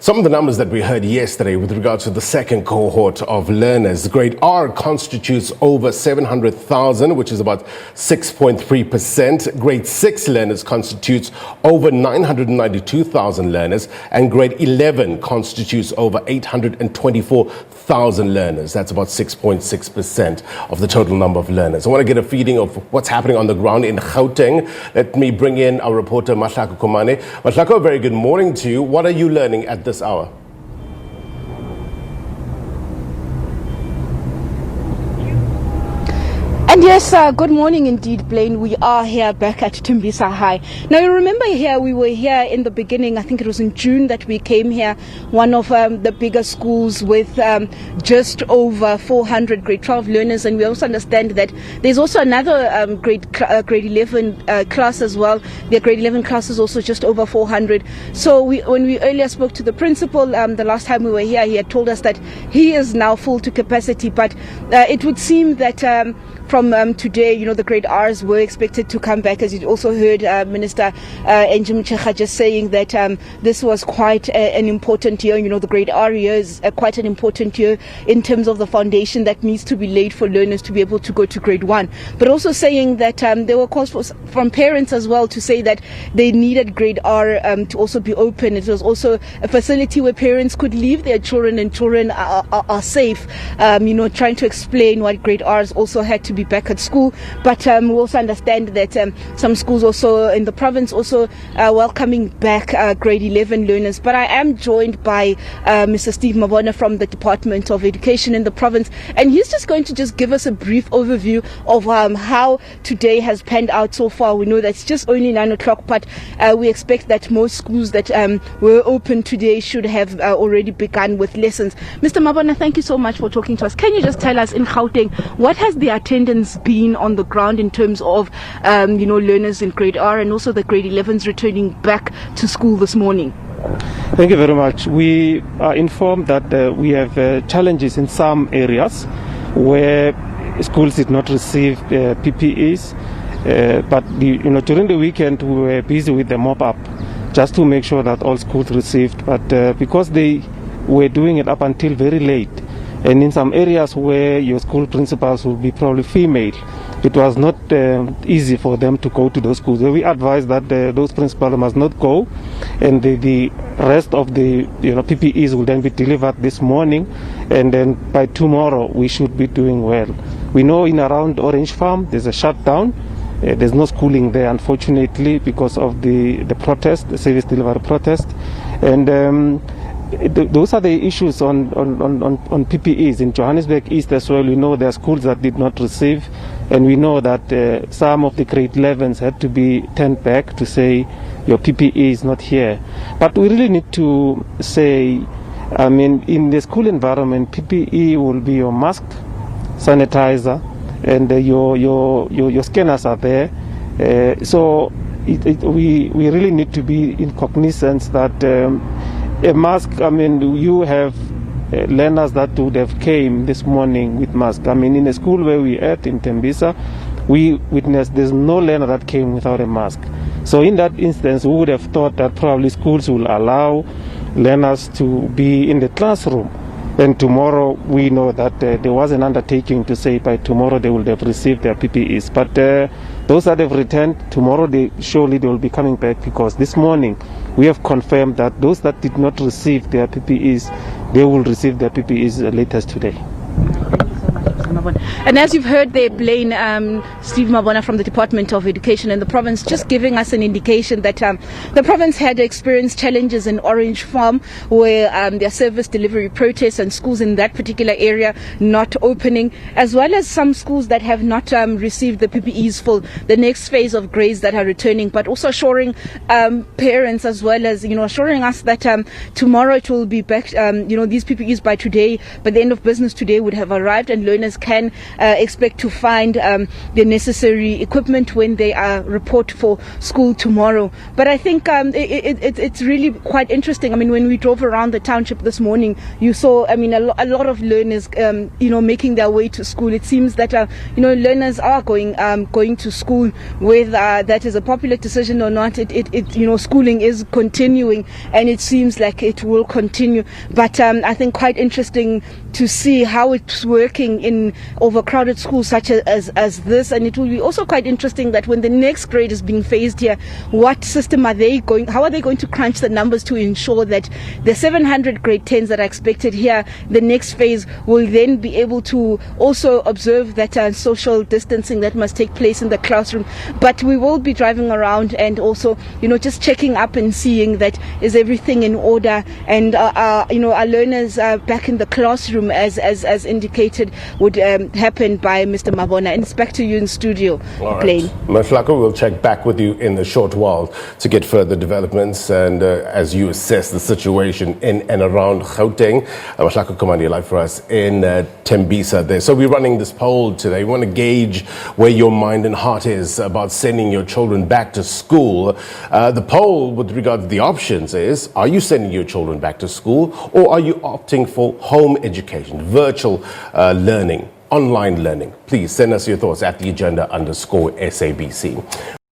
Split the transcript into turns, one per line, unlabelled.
Some of the numbers that we heard yesterday with regards to the second cohort of learners. Grade R constitutes over 700,000, which is about 6.3%. Grade 6 learners constitutes over 992,000 learners. And grade 11 constitutes over 824,000 learners. That's about 6.6% of the total number of learners. I want to get a feeling of what's happening on the ground in Gauteng. Let me bring in our reporter, Mahlako Komane. Mahlako, a very good morning to you. What are you learning at this hour?
And yes, good morning indeed, Blaine. We are here back at Tembisa High. Now, you remember we were here in the beginning, I think it was in June that we came here, one of the bigger schools with just over 400 grade 12 learners. And we also understand that there's also another grade 11 class as well. Their grade 11 class is also just over 400. So when we earlier spoke to the principal, the last time we were here, he had told us that he is now full to capacity. But it would seem that from today, the grade R's were expected to come back, as you also heard Minister Angie Motshekga just saying that this was quite an important year. The grade R year is quite an important year in terms of the foundation that needs to be laid for learners to be able to go to grade 1. But also saying that there were calls from parents as well to say that they needed grade R to also be open. It was also a facility where parents could leave their children and children are safe. Trying to explain why grade R's also had to be back at school. But we also understand that some schools also in the province also welcoming back grade 11 learners. But I am joined by Mr. Steve Mabona from the Department of Education in the province, and he's just going to just give us a brief overview of how today has panned out so far. We know that it's just only 9 o'clock, but we expect that most schools that were open today should have already begun with lessons. Mr. Mabona, thank you so much for talking to us. Can you just tell us in Gauteng, what has the attendance been on the ground in terms of learners in grade R and also the grade 11s returning back to school this morning?
Thank you very much. We are informed that we have challenges in some areas where schools did not receive PPEs, but during the weekend we were busy with the mop-up just to make sure that all schools received, but because they were doing it up until very late, and in some areas where your school principals will be probably female, it was not easy for them to go to those schools. So we advise that those principals must not go, and the rest of the PPEs will then be delivered this morning, and then by tomorrow we should be doing well. We know in around Orange Farm there's a shutdown. There's no schooling there, unfortunately, because of the protest, the service delivery protest, and those are the issues on PPEs. In Johannesburg East as well, we know there are schools that did not receive, and we know that some of the grade 11s had to be turned back to say your PPE is not here. But we really need to say, in the school environment, PPE will be your mask, sanitizer, and your scanners are there. So we really need to be in cognizance that a mask, you have learners that would have came this morning with mask. In a school where we at in Tembisa, we witnessed there's no learner that came without a mask. So in that instance, we would have thought that probably schools will allow learners to be in the classroom. And tomorrow, we know that there was an undertaking to say by tomorrow they will have received their PPEs. But those that have returned, tomorrow surely they will be coming back, because this morning we have confirmed that those that did not receive their PPEs, they will receive their PPEs latest today.
And as you've heard there, Blaine, Steve Mabona from the Department of Education in the province, just giving us an indication that the province had experienced challenges in Orange Farm, where their service delivery protests and schools in that particular area not opening, as well as some schools that have not received the PPEs for the next phase of grades that are returning, but also assuring parents as well as, assuring us that tomorrow it will be back, these PPEs by today, by the end of business today would have arrived and learners can can expect to find the necessary equipment when they report for school tomorrow. But I think it's really quite interesting. I mean, when we drove around the township this morning, you saw, I mean, a lot of learners, making their way to school. It seems that, learners are going to school, whether that is a popular decision or not. Schooling is continuing, and it seems like it will continue. But I think quite interesting to see how it's working in overcrowded schools such as this. And it will be also quite interesting that when the next grade is being phased here, what system how are they going to crunch the numbers to ensure that the 700 grade 10s that are expected here, the next phase, will then be able to also observe that social distancing that must take place in the classroom. But we will be driving around and also, just checking up and seeing that is everything in order, and our learners back in the classroom as indicated would happen by Mr. Mabona. And it's back to you in studio.
All right.
Plain.
Mahlako, we'll check back with you in a short while to get further developments and as you assess the situation in and around Gauteng. Mahlako Komane live for us in Tembisa there. So we're running this poll today. We want to gauge where your mind and heart is about sending your children back to school. The poll with regard to the options is, are you sending your children back to school, or are you opting for home education, virtual learning, online learning? Please send us your thoughts at the agenda _SABC.